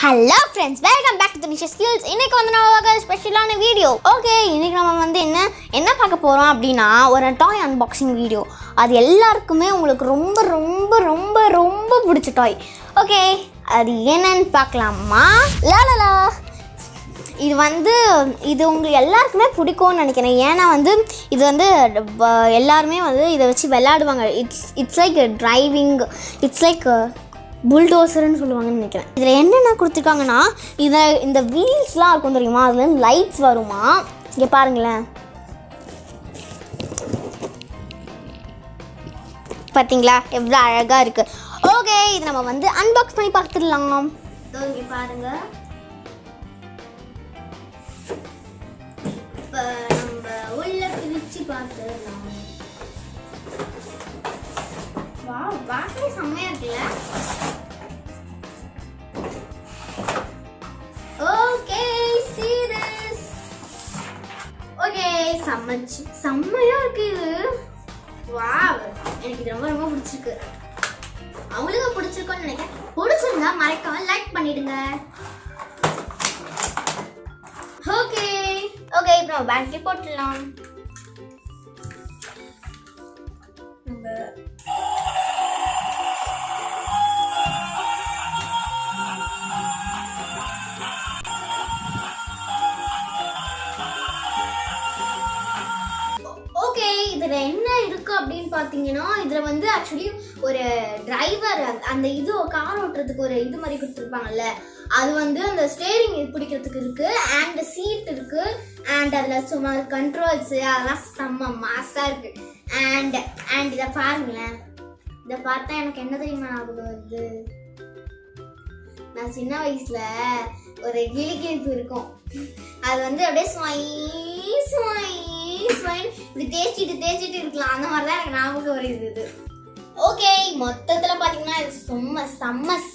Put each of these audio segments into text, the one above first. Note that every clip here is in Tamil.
Hello friends, welcome back to Nisha skills. இன்றைக்கி வந்து நம்ம ஸ்பெஷலான வீடியோ. ஓகே, இன்றைக்கி நம்ம வந்து என்ன பார்க்க போகிறோம் அப்படின்னா, ஒரு டாய் அன்பாக்சிங் வீடியோ. அது எல்லாருக்குமே உங்களுக்கு ரொம்ப ரொம்ப ரொம்ப ரொம்ப பிடிச்ச டாய். ஓகே, அது என்னன்னு பார்க்கலாமா? லாலா, இது உங்களுக்கு எல்லாருக்குமே பிடிக்கும்னு நினைக்கிறேன். ஏன்னா இது எல்லாருமே இதை வச்சு விளையாடுவாங்க. It's like driving, it's like புல்டோசர்னு சொல்லுவாங்கன்னு நினைக்கிறேன். இதில் என்னென்ன கொடுத்துருக்காங்கன்னா, இந்த வீல்ஸ்லாம் இருக்கும் தெரியுமா, அதுலேருந்து லைட்ஸ் வருமா. இங்கே பாருங்களேன், பார்த்தீங்களா எவ்வளோ அழகாக இருக்குது. ஓகே, இது நம்ம அன்பாக்ஸ் பண்ணி பார்த்துடலாம். இங்கே பாருங்கள், இப்போ நம்ம உள்ள பிரித்து பார்த்துடலாம். பாக்கவே செம்மையா இருக்குல்ல. Okay, see this. ஓகே, செம்மையா இருக்கு இது. வாவ், எனக்கு இது ரொம்ப ரொம்ப பிடிச்சிருக்கு. அவங்களுக்கு பிடிச்சிருக்கும்னு நினைக்கிறேன். பிடிச்சிருந்தா மறக்காம லைக் பண்ணிடுங்க. ஓகே ஓகே, இப்போ நம்ம பேங்க்ல போட்டுடலாம். ஓகே, இதில் என்ன இருக்குது அப்படின்னு பார்த்தீங்கன்னா, இதில் ஆக்சுவலி ஒரு டிரைவர், அந்த இது கார் ஓட்டுறதுக்கு ஒரு இது மாதிரி கொடுத்துருப்பாங்கல்ல, அது அந்த ஸ்டேரிங் பிடிக்கிறதுக்கு இருக்குது, அண்ட் சீட் இருக்குது, அண்ட் அதில் சும்மா கண்ட்ரோல்ஸு அதெல்லாம் செம்ம மாஸாக இருக்குது. அண்ட் இதை பாருங்களேன், இதை பார்த்தா எனக்கு என்ன தெரியுமா ஞாபகம் வருது, நான் சின்ன வயசில் ஒரு கிளிகிழிப்பு இருக்கும், அது அப்படியே இப்படி தேய்ச்சிட்டு இருக்கலாம், அந்த மாதிரி தான் எனக்கு ஞாபகம் வருது. ஓகே, மொத்தத்தில் பார்த்தீங்கன்னா இது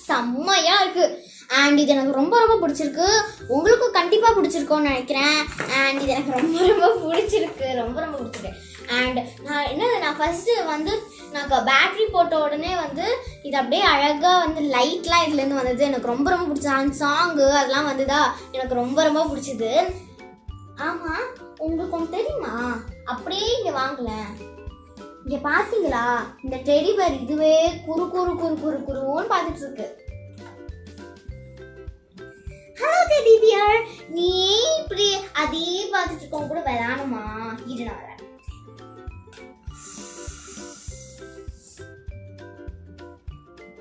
செம்மையா இருக்கு. அண்ட் இது எனக்கு ரொம்ப ரொம்ப பிடிச்சிருக்கு. உங்களுக்கும் கண்டிப்பாக பிடிச்சிருக்கோன்னு நினைக்கிறேன். அண்ட் இது எனக்கு ரொம்ப ரொம்ப பிடிச்சிருக்கு. அண்ட் நான் ஃபர்ஸ்ட்டு நான் பேட்டரி போட்ட உடனே இது அப்படியே அழகாக லைட்லாம் இதுலேருந்து வந்தது. எனக்கு ரொம்ப ரொம்ப பிடிச்சது. அந்த சாங்கு அதெல்லாம் எனக்கு ரொம்ப ரொம்ப பிடிச்சது. ஆமாம், உங்களுக்கு ஒன்று தெரியுமா, அப்படியே இங்கே வாங்கல, இங்கே பார்த்தீங்களா, இந்த டெடி பேர் இதுவே குருன்னு பார்த்துட்டு இருக்கு. ஹலோ டெடி பியர், நீ இப்படி அதே பார்த்துட்டு இருக்கோம் கூட விளாடணுமா? இது நான் வரேன்.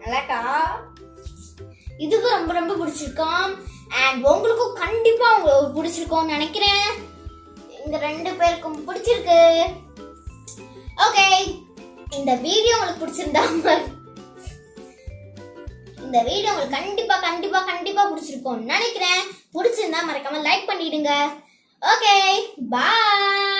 நல்லாக்கா, இதுக்கு ரொம்ப ரொம்ப பிடிச்சிருக்கோம். அண்ட் உங்களுக்கும் கண்டிப்பா உங்களுக்கு பிடிச்சிருக்கோம்னு நினைக்கிறேன். இந்த ரெண்டு பேருக்கும் பிடிச்சிருக்கு. ஓகே, இந்த வீடியோ உங்களுக்கு பிடிச்சிருந்தா, இந்த வீடியோ உங்களுக்கு கண்டிப்பா கண்டிப்பா கண்டிப்பா பிடிச்சிருக்கும்னு நினைக்கிறேன். பிடிச்சிருந்தா மறக்காம லைக் பண்ணிடுங்க. ஓகே, பாய்.